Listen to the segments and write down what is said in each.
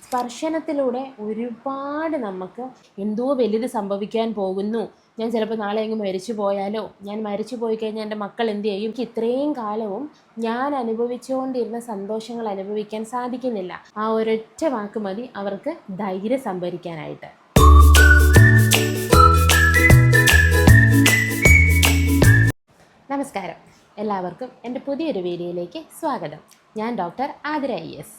സ്പർശനത്തിലൂടെ ഒരുപാട് നമുക്ക് എന്തോ വലുത് സംഭവിക്കാൻ പോകുന്നു, ഞാൻ ചിലപ്പോൾ നാളെ എങ്ങും മരിച്ചു പോയാലോ, ഞാൻ മരിച്ചു പോയി കഴിഞ്ഞാൽ എൻ്റെ മക്കൾ എന്ത് ചെയ്യും, എനിക്ക് ഇത്രയും കാലവും ഞാൻ അനുഭവിച്ചുകൊണ്ടിരുന്ന സന്തോഷങ്ങൾ അനുഭവിക്കാൻ സാധിക്കുന്നില്ല. ആ ഒരൊറ്റ വാക്ക് മതി അവർക്ക് ധൈര്യം സംഭരിക്കാനായിട്ട്. നമസ്കാരം, എല്ലാവർക്കും എൻ്റെ പുതിയൊരു വീഡിയോയിലേക്ക് സ്വാഗതം. ഞാൻ ഡോക്ടർ ആതിര IAS.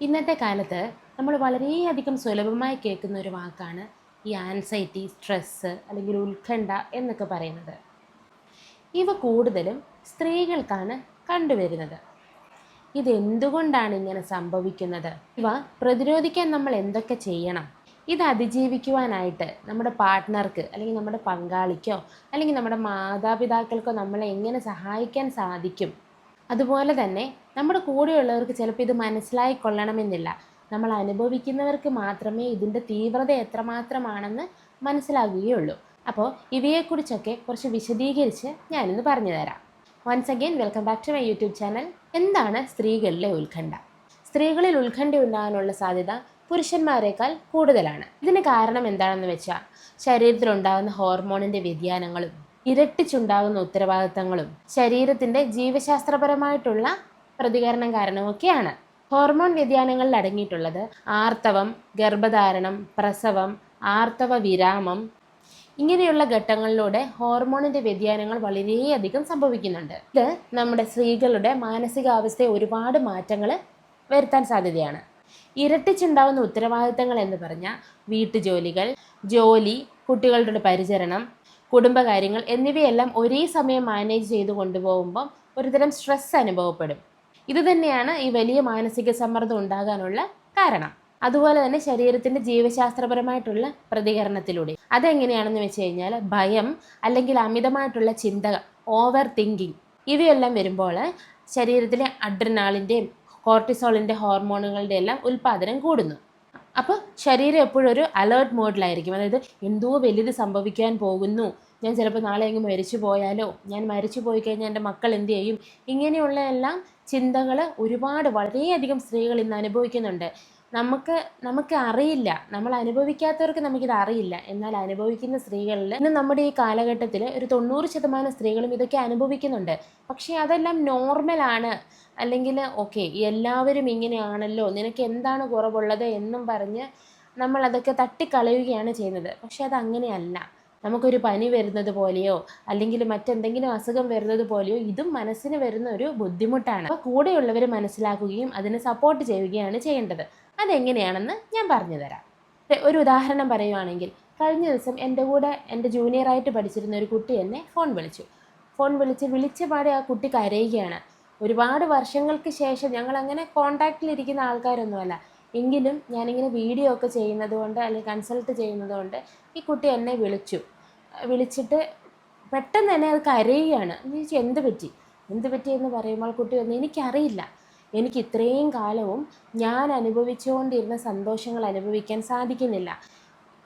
ഇന്നത്തെ കാലത്ത് നമ്മൾ വളരെയധികം സുലഭമായി കേൾക്കുന്ന ഒരു വാക്കാണ് ഈ ആൻസൈറ്റി, സ്ട്രെസ്സ് അല്ലെങ്കിൽ ഉത്കണ്ഠ എന്നൊക്കെ പറയുന്നത്. ഇവ കൂടുതലും സ്ത്രീകൾക്കാണ് കണ്ടുവരുന്നത്. ഇതെന്തുകൊണ്ടാണ് ഇങ്ങനെ സംഭവിക്കുന്നത്? ഇവ പ്രതിരോധിക്കാൻ നമ്മൾ എന്തൊക്കെ ചെയ്യണം? ഇത് അതിജീവിക്കുവാനായിട്ട് നമ്മുടെ പാർട്ട്ണർക്ക് അല്ലെങ്കിൽ നമ്മുടെ പങ്കാളിക്കോ അല്ലെങ്കിൽ നമ്മുടെ മാതാപിതാക്കൾക്കോ നമ്മളെ എങ്ങനെ സഹായിക്കാൻ സാധിക്കും? അതുപോലെ തന്നെ നമ്മുടെ കൂടെയുള്ളവർക്ക് ചിലപ്പോൾ ഇത് മനസ്സിലായിക്കൊള്ളണമെന്നില്ല. നമ്മൾ അനുഭവിക്കുന്നവർക്ക് മാത്രമേ ഇതിൻ്റെ തീവ്രത എത്രമാത്രമാണെന്ന് മനസ്സിലാകുകയുള്ളൂ. അപ്പോൾ ഇവയെക്കുറിച്ചൊക്കെ കുറച്ച് വിശദീകരിച്ച് ഞാനിന്ന് പറഞ്ഞു തരാം. Once again welcome back to my YouTube channel. എന്താണ് സ്ത്രീകളിലെ ഉത്കണ്ഠ? സ്ത്രീകളിൽ ഉത്കണ്ഠ ഉണ്ടാകാനുള്ള സാധ്യത പുരുഷന്മാരെക്കാൾ കൂടുതലാണ്. ഇതിന് കാരണം എന്താണെന്ന് വെച്ചാൽ ശരീരത്തിലുണ്ടാകുന്ന ഹോർമോണിൻ്റെ വ്യതിയാനങ്ങളും ഇരട്ടിച്ചുണ്ടാകുന്ന ഉത്തരവാദിത്തങ്ങളും ശരീരത്തിൻ്റെ ജീവശാസ്ത്രപരമായിട്ടുള്ള പ്രതികരണം കാരണമൊക്കെയാണ്. ഹോർമോൺ വ്യതിയാനങ്ങളിൽ അടങ്ങിയിട്ടുള്ളത് ആർത്തവം, ഗർഭധാരണം, പ്രസവം, ആർത്തവ വിരാമം, ഇങ്ങനെയുള്ള ഘട്ടങ്ങളിലൂടെ ഹോർമോണിൻ്റെ വ്യതിയാനങ്ങൾ വളരെയധികം സംഭവിക്കുന്നുണ്ട്. ഇത് നമ്മുടെ സ്ത്രീകളുടെ മാനസികാവസ്ഥയെ ഒരുപാട് മാറ്റങ്ങൾ വരുത്താൻ സാധ്യതയാണ്. ഇരട്ടിച്ചുണ്ടാകുന്ന ഉത്തരവാദിത്തങ്ങൾ എന്ന് പറഞ്ഞാൽ വീട്ടുജോലികൾ, ജോലി, കുട്ടികളുടെ പരിചരണം, കുടുംബകാര്യങ്ങൾ എന്നിവയെല്ലാം ഒരേ സമയം മാനേജ് ചെയ്ത് കൊണ്ടുപോകുമ്പം ഒരുതരം സ്ട്രെസ് അനുഭവപ്പെടും. ഇതുതന്നെയാണ് ഈ വലിയ മാനസിക സമ്മർദ്ദം ഉണ്ടാകാനുള്ള കാരണം. അതുപോലെ തന്നെ ശരീരത്തിൻ്റെ ജീവശാസ്ത്രപരമായിട്ടുള്ള പ്രതികരണത്തിലൂടെ. അതെങ്ങനെയാണെന്ന് വെച്ച് കഴിഞ്ഞാൽ ഭയം അല്ലെങ്കിൽ അമിതമായിട്ടുള്ള ചിന്ത, ഓവർ തിങ്കിങ്, ഇവയെല്ലാം വരുമ്പോൾ ശരീരത്തിലെ അഡ്രിനാളിൻ്റെയും കോർട്ടിസോളിൻ്റെ ഹോർമോണുകളുടെ എല്ലാം ഉൽപ്പാദനം കൂടുന്നു. അപ്പോൾ ശരീരം എപ്പോഴും ഒരു അലേർട്ട് മോഡിലായിരിക്കും. അതായത് എന്തോ വലുത് സംഭവിക്കാൻ പോകുന്നു, ഞാൻ ചിലപ്പോൾ നാളെ എങ്ങും മരിച്ചു പോയാലോ, ഞാൻ മരിച്ചു പോയി കഴിഞ്ഞാൽ എൻ്റെ മക്കൾ എന്ത് ചെയ്യും, ഇങ്ങനെയുള്ള എല്ലാം ചിന്തകൾ ഒരുപാട് വളരെയധികം സ്ത്രീകൾ ഇന്ന് അനുഭവിക്കുന്നുണ്ട്. നമുക്ക് അറിയില്ല, നമ്മൾ അനുഭവിക്കാത്തവർക്ക് നമുക്കിത് അറിയില്ല. എന്നാൽ അനുഭവിക്കുന്ന സ്ത്രീകളിൽ ഇന്ന് നമ്മുടെ ഈ കാലഘട്ടത്തിൽ ഒരു 90% സ്ത്രീകളും ഇതൊക്കെ അനുഭവിക്കുന്നുണ്ട്. പക്ഷേ അതെല്ലാം നോർമലാണ്, അല്ലെങ്കിൽ ഓക്കെ എല്ലാവരും ഇങ്ങനെയാണല്ലോ, നിനക്ക് എന്താണ് കുറവുള്ളത് എന്നും പറഞ്ഞ് നമ്മൾ അതൊക്കെ തട്ടിക്കളയുകയാണ് ചെയ്യുന്നത്. പക്ഷെ അതങ്ങനെയല്ല. നമുക്കൊരു പനി വരുന്നത് പോലെയോ അല്ലെങ്കിൽ മറ്റെന്തെങ്കിലും അസുഖം വരുന്നത് പോലെയോ ഇതും മനസ്സിന് വരുന്ന ഒരു ബുദ്ധിമുട്ടാണ്. അപ്പോൾ കൂടെയുള്ളവർ മനസ്സിലാക്കുകയും അതിനെ സപ്പോർട്ട് ചെയ്യുകയാണ് ചെയ്യേണ്ടത്. അതെങ്ങനെയാണെന്ന് ഞാൻ പറഞ്ഞു തരാം. ഒരു ഉദാഹരണം പറയുവാണെങ്കിൽ, കഴിഞ്ഞ ദിവസം എൻ്റെ കൂടെ എൻ്റെ ജൂനിയറായിട്ട് പഠിച്ചിരുന്ന ഒരു കുട്ടി എന്നെ ഫോൺ വിളിച്ച പാടെ ആ കുട്ടി കരയുകയാണ്. ഒരുപാട് വർഷങ്ങൾക്ക് ശേഷം ഞങ്ങളങ്ങനെ കോണ്ടാക്റ്റിലിരിക്കുന്ന ആൾക്കാരൊന്നുമല്ല, എങ്കിലും ഞാനിങ്ങനെ വീഡിയോ ഒക്കെ ചെയ്യുന്നത് കൊണ്ട് അല്ലെങ്കിൽ കൺസൾട്ട് ചെയ്യുന്നത് കൊണ്ട് ഈ കുട്ടി എന്നെ വിളിച്ചിട്ട് പെട്ടെന്ന് തന്നെ അത് കരയുകയാണ്. ചോദിച്ചു എന്ത് പറ്റി എന്ന് പറയുമ്പോൾ കുട്ടി വന്ന്, എനിക്കറിയില്ല, എനിക്ക് ഇത്രയും കാലവും ഞാൻ അനുഭവിച്ചുകൊണ്ടിരുന്ന സന്തോഷങ്ങൾ അനുഭവിക്കാൻ സാധിക്കുന്നില്ല.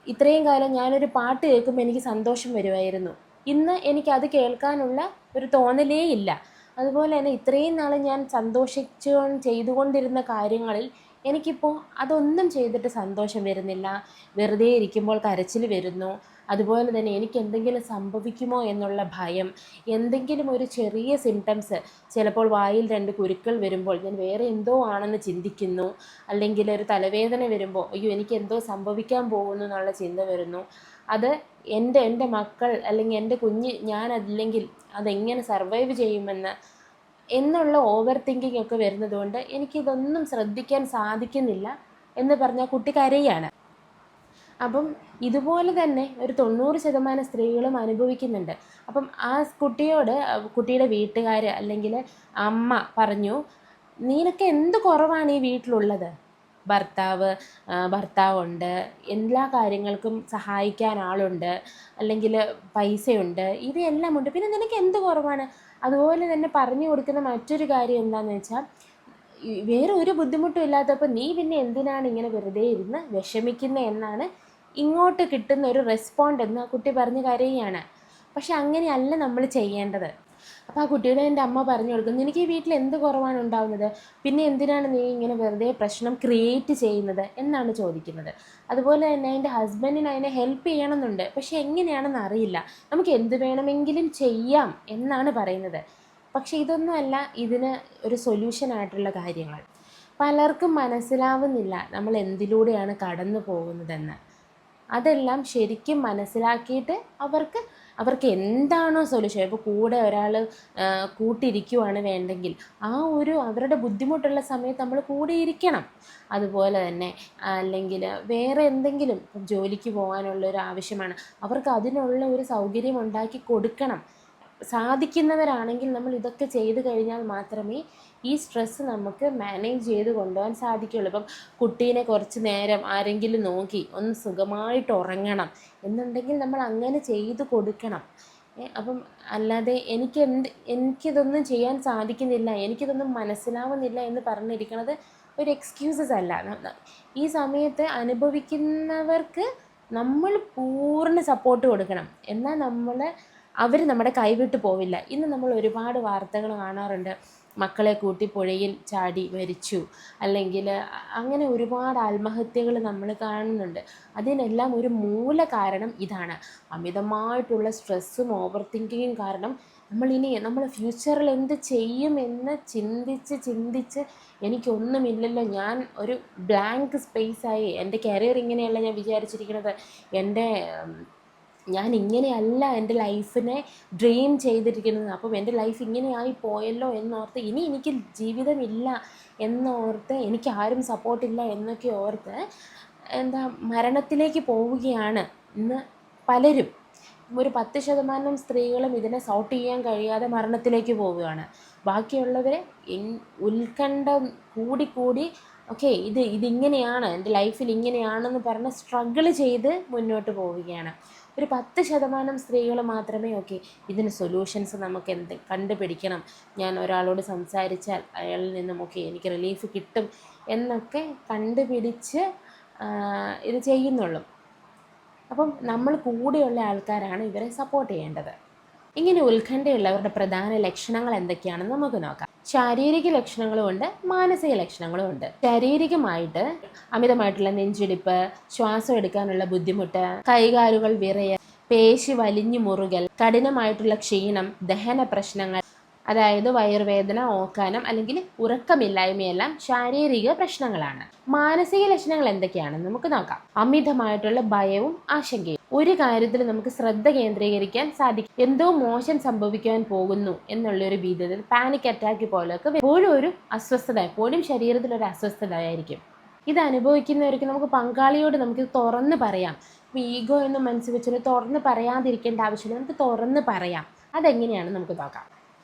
ഇത്രയും കാലം ഞാനൊരു പാട്ട് കേൾക്കുമ്പോൾ എനിക്ക് സന്തോഷം വരുമായിരുന്നു, ഇന്ന് എനിക്കത് കേൾക്കാനുള്ള ഒരു തോന്നലേ ഇല്ല. അതുപോലെ തന്നെ ഇത്രയും നാൾ ഞാൻ ചെയ്തുകൊണ്ടിരുന്ന കാര്യങ്ങളിൽ എനിക്കിപ്പോൾ അതൊന്നും ചെയ്തിട്ട് സന്തോഷം വരുന്നില്ല. വെറുതെ ഇരിക്കുമ്പോൾ കരച്ചിൽ വരുന്നു. അതുപോലെ തന്നെ എനിക്ക് എന്തെങ്കിലും സംഭവിക്കുമോ എന്നുള്ള ഭയം, എന്തെങ്കിലും ഒരു ചെറിയ സിംറ്റംസ്, ചിലപ്പോൾ വായിൽ 2 കുരുക്കൾ വരുമ്പോൾ ഞാൻ വേറെ എന്തോ ആണെന്ന് ചിന്തിക്കുന്നു. അല്ലെങ്കിൽ ഒരു തലവേദന വരുമ്പോൾ അയ്യോ എനിക്ക് എന്തോ സംഭവിക്കാൻ പോകുന്നു എന്നുള്ള ചിന്ത വരുന്നു. അത് എൻ്റെ മക്കൾ അല്ലെങ്കിൽ എൻ്റെ കുഞ്ഞ് ഞാനതില്ലെങ്കിൽ അതെങ്ങനെ സർവൈവ് എന്നുള്ള ഓവർ തിങ്കിങ് ഒക്കെ വരുന്നതുകൊണ്ട് എനിക്കിതൊന്നും ശ്രദ്ധിക്കാൻ സാധിക്കുന്നില്ല എന്ന് പറഞ്ഞാൽ കുട്ടി കരയാണ്. അപ്പം ഇതുപോലെ തന്നെ ഒരു 90% സ്ത്രീകളും അനുഭവിക്കുന്നുണ്ട്. അപ്പം ആ കുട്ടിയുടെ വീട്ടുകാർ അല്ലെങ്കിൽ അമ്മ പറഞ്ഞു, നിനക്ക് എന്ത് കുറവാണ് ഈ വീട്ടിലുള്ളത്? ഭർത്താവുണ്ട്, എല്ലാ കാര്യങ്ങൾക്കും സഹായിക്കാൻ ആളുണ്ട്, അല്ലെങ്കിൽ പൈസയുണ്ട്, ഇവയെല്ലാം ഉണ്ട്, പിന്നെ നിനക്ക് എന്ത് കുറവാണ്? അതുപോലെ തന്നെ പറഞ്ഞു കൊടുക്കുന്ന മറ്റൊരു കാര്യം എന്താണെന്ന് വെച്ചാൽ, വേറെ ഒരു ബുദ്ധിമുട്ടും ഇല്ലാത്തപ്പോൾ നീ പിന്നെ എന്തിനാണ് ഇങ്ങനെ വെറുതെ ഇരുന്ന് വിഷമിക്കുന്നത് എന്നാണ് ഇങ്ങോട്ട് കിട്ടുന്ന ഒരു റെസ്പോണ്ട് എന്ന് ആ കുട്ടി പറഞ്ഞ് കരയുകയാണ്. പക്ഷെ അങ്ങനെയല്ല നമ്മൾ ചെയ്യേണ്ടത്. അപ്പോൾ ആ കുട്ടിയുടെ എൻ്റെ അമ്മ പറഞ്ഞു കൊടുക്കും, നിനക്ക് ഈ വീട്ടിൽ എന്ത് കുറവാണ് ഉണ്ടാവുന്നത്, പിന്നെ എന്തിനാണ് നീ ഇങ്ങനെ വെറുതെ പ്രശ്നം ക്രിയേറ്റ് ചെയ്യുന്നത് എന്നാണ് ചോദിക്കുന്നത്. അതുപോലെ തന്നെ എൻ്റെ ഹസ്ബൻഡിന് അതിനെ ഹെൽപ്പ് ചെയ്യണമെന്നുണ്ട്, പക്ഷെ എങ്ങനെയാണെന്ന് അറിയില്ല, നമുക്ക് എന്ത് വേണമെങ്കിലും ചെയ്യാം എന്നാണ് പറയുന്നത്. പക്ഷെ ഇതൊന്നുമല്ല ഇതിന് ഒരു സൊല്യൂഷനായിട്ടുള്ള കാര്യങ്ങൾ. പലർക്കും മനസ്സിലാവുന്നില്ല നമ്മൾ എന്തിലൂടെയാണ് കടന്നു പോകുന്നതെന്ന്. അതെല്ലാം ശരിക്കും മനസ്സിലാക്കിയിട്ട് അവർക്ക് എന്താണോ സൊല്യൂഷൻ, ഇപ്പോൾ കൂടെ ഒരാൾ കൂട്ടിരിക്കുവാണ് വേണ്ടെങ്കിൽ അവരുടെ ബുദ്ധിമുട്ടുള്ള സമയത്ത് നമ്മൾ കൂടെ ഇരിക്കണം. അതുപോലെ തന്നെ അല്ലെങ്കിൽ വേറെ എന്തെങ്കിലും ജോലിക്ക് പോകാനുള്ളൊരു ആവശ്യമാണ്, അവർക്ക് അതിനുള്ള ഒരു സൗകര്യം ഉണ്ടാക്കി കൊടുക്കണം. സാധിക്കുന്നവരാണെങ്കിൽ നമ്മൾ ഇതൊക്കെ ചെയ്തു കഴിഞ്ഞാൽ മാത്രമേ ഈ സ്ട്രെസ്സ് നമുക്ക് മാനേജ് ചെയ്ത് കൊണ്ടുപോകാൻ സാധിക്കുകയുള്ളൂ. ഇപ്പം കുട്ടീനെ കുറച്ച് നേരം ആരെങ്കിലും നോക്കി ഒന്ന് സുഖമായിട്ട് ഉറങ്ങണം എന്നുണ്ടെങ്കിൽ നമ്മൾ അങ്ങനെ ചെയ്ത് കൊടുക്കണം. അപ്പം അല്ലാതെ എനിക്കിതൊന്നും ചെയ്യാൻ സാധിക്കുന്നില്ല, എനിക്കിതൊന്നും മനസ്സിലാവുന്നില്ല എന്ന് പറഞ്ഞിരിക്കുന്നത് ഒരു എക്സ്ക്യൂസസ് അല്ല. ഈ സമയത്ത് അനുഭവിക്കുന്നവർക്ക് നമ്മൾ പൂർണ്ണ സപ്പോർട്ട് കൊടുക്കണം. എന്നാൽ അവർ നമ്മുടെ കൈവിട്ട് പോവില്ല. ഇന്ന് നമ്മൾ ഒരുപാട് വാർത്തകൾ കാണാറുണ്ട്, മക്കളെ കൂട്ടി പുഴയിൽ ചാടി മരിച്ചു, അല്ലെങ്കിൽ അങ്ങനെ ഒരുപാട് ആത്മഹത്യകൾ നമ്മൾ കാണുന്നുണ്ട്. അതിനെല്ലാം ഒരു മൂല കാരണം ഇതാണ്, അമിതമായിട്ടുള്ള സ്ട്രെസ്സും ഓവർ തിങ്കിങ്ങും കാരണം നമ്മൾ ഫ്യൂച്ചറിൽ എന്ത് ചെയ്യുമെന്ന് ചിന്തിച്ച് എനിക്കൊന്നുമില്ലല്ലോ, ഞാൻ ഒരു ബ്ലാങ്ക് സ്പേസായി, എൻ്റെ കരിയർ ഇങ്ങനെയല്ല ഞാൻ വിചാരിച്ചിരിക്കുന്നത്, ഞാൻ ഇങ്ങനെയല്ല എൻ്റെ ലൈഫിനെ ഡ്രീം ചെയ്തിരിക്കുന്നത്, അപ്പം എൻ്റെ ലൈഫ് ഇങ്ങനെയായി പോയല്ലോ എന്നോർത്ത് ഇനി എനിക്ക് ജീവിതമില്ല എന്നോർത്ത്, എനിക്ക് ആരും സപ്പോർട്ടില്ല എന്നൊക്കെ ഓർത്ത് മരണത്തിലേക്ക് പോവുകയാണ് ഇന്ന് പലരും. ഒരു 10% സ്ത്രീകളും ഇതിനെ സോർട്ട് ചെയ്യാൻ കഴിയാതെ മരണത്തിലേക്ക് പോവുകയാണ്. ബാക്കിയുള്ളവരെ ഉത്കണ്ഠ കൂടി ഓക്കെ ഇതിങ്ങനെയാണ്, എൻ്റെ ലൈഫിൽ ഇങ്ങനെയാണെന്ന് പറഞ്ഞ് സ്ട്രഗിൾ ചെയ്ത് മുന്നോട്ട് പോവുകയാണ്. ഒരു 10% സ്ത്രീകൾ മാത്രമേ ഇതിന് സൊല്യൂഷൻസ് നമുക്ക് കണ്ടുപിടിക്കണം, ഞാൻ ഒരാളോട് സംസാരിച്ചാൽ അയാളിൽ നിന്നും എനിക്ക് റിലീഫ് കിട്ടും എന്നൊക്കെ കണ്ടുപിടിച്ച് ഇത് ചെയ്യുന്നുള്ളൂ. അപ്പം നമ്മൾ കൂടെയുള്ള ആൾക്കാരാണ് ഇവരെ സപ്പോർട്ട് ചെയ്യേണ്ടത്. ഇങ്ങനെ ഉത്കണ്ഠയുള്ളവരുടെ പ്രധാന ലക്ഷണങ്ങൾ എന്തൊക്കെയാണെന്ന് നമുക്ക് നോക്കാം. ശാരീരിക ലക്ഷണങ്ങളും ഉണ്ട്, മാനസിക ലക്ഷണങ്ങളും ഉണ്ട്. ശാരീരികമായിട്ട് അമിതമായിട്ടുള്ള നെഞ്ചിടിപ്പ്, ശ്വാസം എടുക്കാനുള്ള ബുദ്ധിമുട്ട്, കൈകാലുകൾ വിറയൽ, പേശി വലിഞ്ഞു മുറുകൽ, കഠിനമായിട്ടുള്ള ക്ഷീണം, ദഹന പ്രശ്നങ്ങൾ, അതായത് വയറുവേദന, ഓക്കാനം അല്ലെങ്കിൽ ഉറക്കമില്ലായ്മയെല്ലാം ശാരീരിക പ്രശ്നങ്ങളാണ്. മാനസിക ലക്ഷണങ്ങൾ എന്തൊക്കെയാണെന്ന് നമുക്ക് നോക്കാം. അമിതമായിട്ടുള്ള ഭയവും ആശങ്കയും. ഒരു കാര്യത്തിൽ നമുക്ക് ശ്രദ്ധ കേന്ദ്രീകരിക്കാൻ സാധിക്കും, എന്തോ മോശം സംഭവിക്കാൻ പോകുന്നു എന്നുള്ളൊരു ഭീതിയിൽ, പാനിക് അറ്റാക്ക് പോലെയൊക്കെ എപ്പോഴും ഒരു അസ്വസ്ഥത, എപ്പോഴും ശരീരത്തിലൊരു അസ്വസ്ഥത ആയിരിക്കും. ഇത് അനുഭവിക്കുന്നവർക്ക് നമുക്ക് പങ്കാളിയോട് നമുക്ക് തുറന്ന് പറയാം. ഈഗോ എന്ന് മനസ്സിൽ വെച്ചിട്ട് തുറന്ന് പറയാതിരിക്കേണ്ട ആവശ്യമില്ല, നമുക്ക് തുറന്ന് പറയാം. അതെങ്ങനെയാണെന്ന് നമുക്ക് നോക്കാം.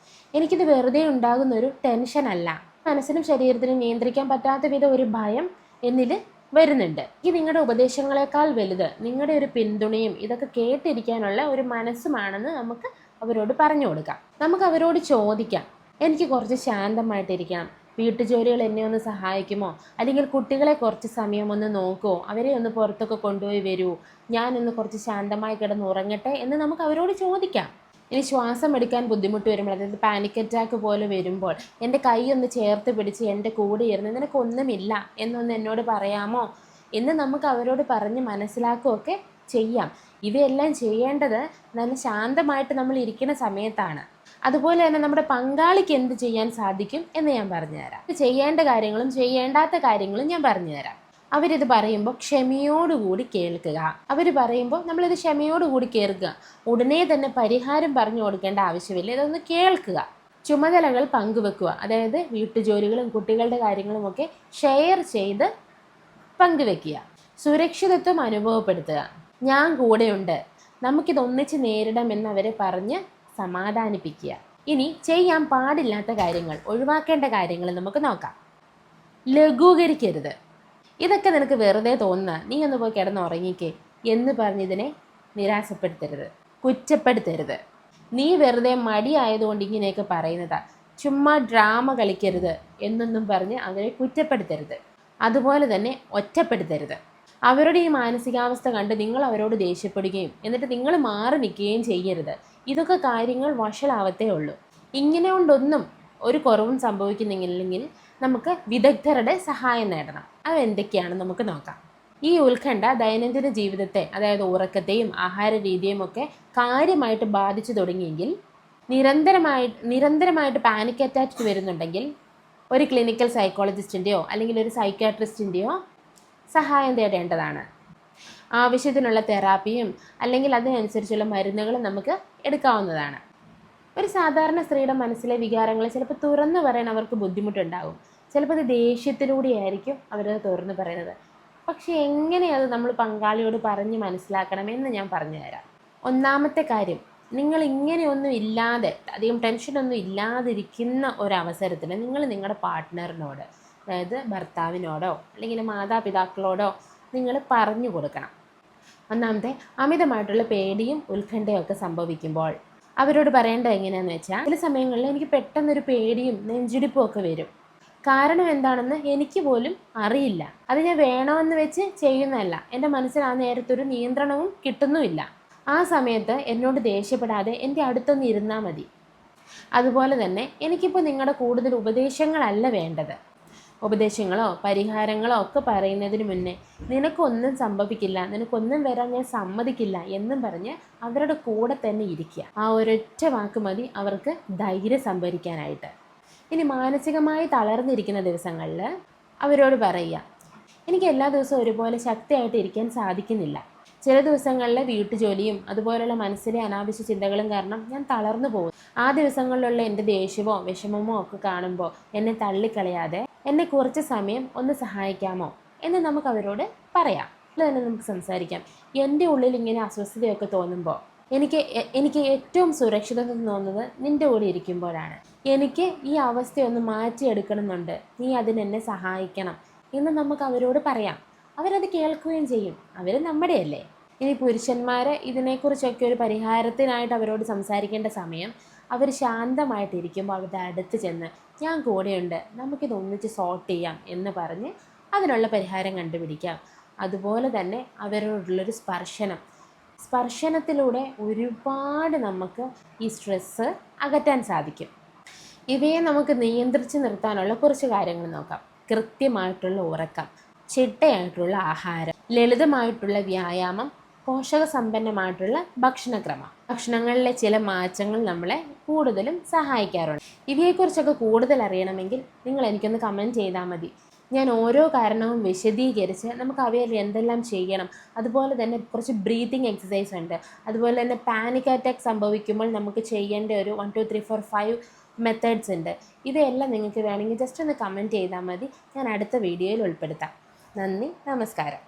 എനിക്കിത് വെറുതെ ഉണ്ടാകുന്ന ഒരു ടെൻഷനല്ല, മനസ്സിനും ശരീരത്തിനും നിയന്ത്രിക്കാൻ പറ്റാത്ത വിധം ഒരു ഭയം എന്നിൽ വരുന്നുണ്ട്. ഈ നിങ്ങളുടെ ഉപദേശങ്ങളെക്കാൾ വലുത് നിങ്ങളുടെ ഒരു പിന്തുണയും ഇതൊക്കെ കേട്ടിരിക്കാനുള്ള ഒരു മനസ്സുമാണെന്ന് നമുക്ക് അവരോട് പറഞ്ഞു കൊടുക്കാം. നമുക്ക് അവരോട് ചോദിക്കാം, എനിക്ക് കുറച്ച് ശാന്തമായിട്ടിരിക്കണം, വീട്ടുജോലികൾ എന്നെ ഒന്ന് സഹായിക്കുമോ, അല്ലെങ്കിൽ കുട്ടികളെ കുറച്ച് സമയം ഒന്ന് നോക്കുമോ, അവരെ ഒന്ന് പുറത്തൊക്കെ കൊണ്ടുപോയി വരുമോ, ഞാനൊന്ന് കുറച്ച് ശാന്തമായി കിടന്ന് ഉറങ്ങട്ടെ എന്ന് നമുക്ക് അവരോട് ചോദിക്കാം. ഇനി ശ്വാസം എടുക്കാൻ ബുദ്ധിമുട്ട് വരുമ്പോൾ, അതായത് പാനിക് അറ്റാക്ക് പോലെ വരുമ്പോൾ, എൻ്റെ കൈ ഒന്ന് ചേർത്ത് പിടിച്ച് എൻ്റെ കൂടെ ഇരുന്ന് നിനക്കൊന്നുമില്ല എന്നൊന്ന് എന്നോട് പറയാമോ എന്ന് നമുക്ക് അവരോട് പറഞ്ഞ് മനസ്സിലാക്കുകയൊക്കെ ചെയ്യാം. ഇവയെല്ലാം ചെയ്യേണ്ടത് നല്ല ശാന്തമായിട്ട് നമ്മൾ ഇരിക്കുന്ന സമയത്താണ്. അതുപോലെ തന്നെ നമ്മുടെ പങ്കാളിക്ക് എന്ത് ചെയ്യാൻ സാധിക്കും എന്ന് ഞാൻ പറഞ്ഞുതരാം. ചെയ്യേണ്ട കാര്യങ്ങളും ചെയ്യേണ്ടാത്ത കാര്യങ്ങളും ഞാൻ പറഞ്ഞുതരാം. അവരിത് പറയുമ്പോൾ ക്ഷമയോടുകൂടി കേൾക്കുക. അവർ പറയുമ്പോൾ നമ്മളിത് ക്ഷമയോടുകൂടി കേൾക്കുക. ഉടനെ തന്നെ പരിഹാരം പറഞ്ഞു കൊടുക്കേണ്ട ആവശ്യമില്ല, ഇതൊന്ന് കേൾക്കുക. ചുമതലകൾ പങ്കുവെക്കുക, അതായത് വീട്ടുജോലികളും കുട്ടികളുടെ കാര്യങ്ങളുമൊക്കെ ഷെയർ ചെയ്ത് പങ്കുവെക്കുക. സുരക്ഷിതത്വം അനുഭവപ്പെടുത്തുക. ഞാൻ കൂടെയുണ്ട്, നമുക്കിതൊന്നിച്ച് നേരിടാമെന്ന് അവരെ പറഞ്ഞ് സമാധാനിപ്പിക്കുക. ഇനി ചെയ്യാൻ പാടില്ലാത്ത കാര്യങ്ങൾ, ഒഴിവാക്കേണ്ട കാര്യങ്ങൾ നമുക്ക് നോക്കാം. ലഘൂകരിക്കരുത്. ഇതൊക്കെ നിനക്ക് വെറുതെ തോന്നുക, നീ ഒന്ന് പോയി കിടന്നുറങ്ങിക്കേ എന്ന് പറഞ്ഞതിനെ നിരാശപ്പെടുത്തരുത്, കുറ്റപ്പെടുത്തരുത്. നീ വെറുതെ മടിയായതുകൊണ്ട് ഇങ്ങനെയൊക്കെ പറയുന്നതാ, ചുമ്മാ ഡ്രാമ കളിക്കരുത് എന്നൊന്നും പറഞ്ഞ് അവരെ കുറ്റപ്പെടുത്തരുത്. അതുപോലെ തന്നെ ഒറ്റപ്പെടുത്തരുത്. അവരുടെ ഈ മാനസികാവസ്ഥ കണ്ട് നിങ്ങൾ അവരോട് ദേഷ്യപ്പെടുകയും എന്നിട്ട് നിങ്ങൾ മാറി നിൽക്കുകയും ചെയ്യരുത്. ഇതൊക്കെ കാര്യങ്ങൾ വഷളാവത്തേ ഉള്ളൂ. ഇങ്ങനെ കൊണ്ടൊന്നും ഒരു കുറവും സംഭവിക്കുന്നില്ലെങ്കിൽ നമുക്ക് വിദഗ്ധരുടെ സഹായം നേടണം. അത് എന്തൊക്കെയാണ് നമുക്ക് നോക്കാം. ഈ ഉത്കണ്ഠ ദൈനംദിന ജീവിതത്തെ, അതായത് ഉറക്കത്തെയും ആഹാര രീതിയും ഒക്കെ കാര്യമായിട്ട് ബാധിച്ചു തുടങ്ങിയെങ്കിൽ, നിരന്തരമായിട്ട് പാനിക് അറ്റാക്ക് വരുന്നുണ്ടെങ്കിൽ ഒരു ക്ലിനിക്കൽ സൈക്കോളജിസ്റ്റിൻ്റെയോ അല്ലെങ്കിൽ ഒരു സൈക്യാട്രിസ്റ്റിൻ്റെയോ സഹായം തേടേണ്ടതാണ്. ആവശ്യത്തിനുള്ള തെറാപ്പിയും അല്ലെങ്കിൽ അതിനനുസരിച്ചുള്ള മരുന്നുകളും നമുക്ക് എടുക്കാവുന്നതാണ്. ഒരു സാധാരണ സ്ത്രീയുടെ മനസ്സിലെ വികാരങ്ങൾ ചിലപ്പോൾ തുറന്നു പറയാൻ അവർക്ക് ബുദ്ധിമുട്ടുണ്ടാകും. ചിലപ്പോൾ അത് ദേഷ്യത്തിലൂടെ ആയിരിക്കും അവരത് തുറന്നു പറയുന്നത്. പക്ഷേ എങ്ങനെ അത് നമ്മൾ പങ്കാളിയോട് പറഞ്ഞ് മനസ്സിലാക്കണമെന്ന് ഞാൻ പറഞ്ഞു തരാം. ഒന്നാമത്തെ കാര്യം, നിങ്ങൾ ഇങ്ങനെയൊന്നും ഇല്ലാതെ, അധികം ടെൻഷനൊന്നും ഇല്ലാതിരിക്കുന്ന ഒരവസരത്തിൽ നിങ്ങൾ നിങ്ങളുടെ പാർട്ട്ണറിനോട്, അതായത് ഭർത്താവിനോടോ അല്ലെങ്കിൽ മാതാപിതാക്കളോടോ നിങ്ങൾ പറഞ്ഞു കൊടുക്കണം. ഒന്നാമത്തെ, അമിതമായിട്ടുള്ള പേടിയും ഉത്കണ്ഠയും ഒക്കെ സംഭവിക്കുമ്പോൾ അവരോട് പറയേണ്ടത് എങ്ങനെയാണെന്ന് വെച്ചാൽ, ചില സമയങ്ങളിൽ എനിക്ക് പെട്ടെന്നൊരു പേടിയും നെഞ്ചിടിപ്പും ഒക്കെ വരും. കാരണം എന്താണെന്ന് എനിക്ക് പോലും അറിയില്ല. അത് ഞാൻ വേണമെന്ന് വെച്ച് ചെയ്യുന്നതല്ല. എൻ്റെ മനസ്സിൽ ആ നേരത്തൊരു നിയന്ത്രണവും കിട്ടുന്നുമില്ല. ആ സമയത്ത് എന്നോട് ദേഷ്യപ്പെടാതെ എൻ്റെ അടുത്തൊന്ന് ഇരുന്നാൽ മതി. അതുപോലെ തന്നെ എനിക്കിപ്പോൾ നിങ്ങളുടെ കൂടുതൽ ഉപദേശങ്ങളല്ല വേണ്ടത്. ഉപദേശങ്ങളോ പരിഹാരങ്ങളോ ഒക്കെ പറയുന്നതിന് മുന്നേ നിനക്കൊന്നും സംഭവിക്കില്ല, നിനക്കൊന്നും വരാൻ ഞാൻ സമ്മതിക്കില്ല എന്നും പറഞ്ഞ് അവരുടെ കൂടെ തന്നെ ഇരിക്കുക. ആ ഒരൊറ്റ വാക്ക് മതി അവർക്ക് ധൈര്യം സംഭരിക്കാനായിട്ട്. ഇനി മാനസികമായി തളർന്നിരിക്കുന്ന ദിവസങ്ങളിൽ അവരോട് പറയുക, എനിക്ക് എല്ലാ ദിവസവും ഒരുപോലെ ശക്തിയായിട്ട് ഇരിക്കാൻ സാധിക്കുന്നില്ല. ചില ദിവസങ്ങളിൽ വീട്ടുജോലിയും അതുപോലുള്ള മനസ്സിലെ അനാവശ്യ ചിന്തകളും കാരണം ഞാൻ തളർന്നു പോകും. ആ ദിവസങ്ങളിലുള്ള എൻ്റെ ദേഷ്യമോ വിഷമമോ ഒക്കെ കാണുമ്പോൾ എന്നെ തള്ളിക്കളയാതെ എന്നെ കുറച്ച് സമയം ഒന്ന് സഹായിക്കാമോ എന്ന് നമുക്ക് അവരോട് പറയാം. അത് തന്നെ നമുക്ക് സംസാരിക്കാം. എൻ്റെ ഉള്ളിൽ ഇങ്ങനെ അസ്വസ്ഥതയൊക്കെ തോന്നുമ്പോൾ എനിക്ക് ഏറ്റവും സുരക്ഷിതം തോന്നുന്നത് നിൻ്റെ കൂടെ ഇരിക്കുമ്പോഴാണ്. എനിക്ക് ഈ അവസ്ഥയൊന്ന് മാറ്റിയെടുക്കണമെന്നുണ്ട്, നീ അതിനെന്നെ സഹായിക്കണം എന്ന് നമുക്ക് അവരോട് പറയാം. അവരത് കേൾക്കുകയും ചെയ്യും. അവർ നമ്മുടെയല്ലേ. ഇനി പുരുഷന്മാർ ഇതിനെക്കുറിച്ചൊക്കെ ഒരു പരിഹാരത്തിനായിട്ട് അവരോട് സംസാരിക്കേണ്ട സമയം അവർ ശാന്തമായിട്ടിരിക്കുമ്പോൾ അവരുടെ അടുത്ത് ചെന്ന്, ഞാൻ കൂടെയുണ്ട്, നമുക്കിത് ഒന്നിച്ച് സോർട്ട് ചെയ്യാം എന്ന് പറഞ്ഞ് അതിനുള്ള പരിഹാരം കണ്ടുപിടിക്കാം. അതുപോലെ തന്നെ അവരോടുള്ളൊരു സ്പർശനത്തിലൂടെ ഒരുപാട് നമുക്ക് ഈ സ്ട്രെസ്സ് അകറ്റാൻ സാധിക്കും. ഇവയെ നമുക്ക് നിയന്ത്രിച്ച് നിർത്താനുള്ള കുറച്ച് കാര്യങ്ങൾ നോക്കാം. കൃത്യമായിട്ടുള്ള ഉറക്കം, ചിട്ടയായിട്ടുള്ള ആഹാരം, ലളിതമായിട്ടുള്ള വ്യായാമം, പോഷകസമ്പന്നമായിട്ടുള്ള ഭക്ഷണക്രമം. ഭക്ഷണങ്ങളിലെ ചില മാറ്റങ്ങൾ നമ്മളെ കൂടുതലും സഹായിക്കാറുണ്ട്. ഇവയെക്കുറിച്ചൊക്കെ കൂടുതൽ അറിയണമെങ്കിൽ നിങ്ങൾ എനിക്കൊന്ന് കമൻറ്റ് ചെയ്താൽ മതി. ഞാൻ ഓരോ കാരണവും വിശദീകരിച്ച് നമുക്ക് അവയിൽ എന്തെല്ലാം ചെയ്യണം, അതുപോലെ തന്നെ കുറച്ച് ബ്രീത്തിങ് എക്സസൈസ് ഉണ്ട്, അതുപോലെ തന്നെ പാനിക് അറ്റാക്ക് സംഭവിക്കുമ്പോൾ നമുക്ക് ചെയ്യേണ്ട ഒരു 1 2 3 4 5 മെത്തേഡ്സ് ഉണ്ട്. ഇവയെല്ലാം നിങ്ങൾക്ക് വേണമെങ്കിൽ ജസ്റ്റ് ഒന്ന് കമൻറ്റ് ചെയ്താൽ മതി. ഞാൻ അടുത്ത വീഡിയോയിൽ ഉൾപ്പെടുത്താം. നന്ദി, നമസ്കാരം.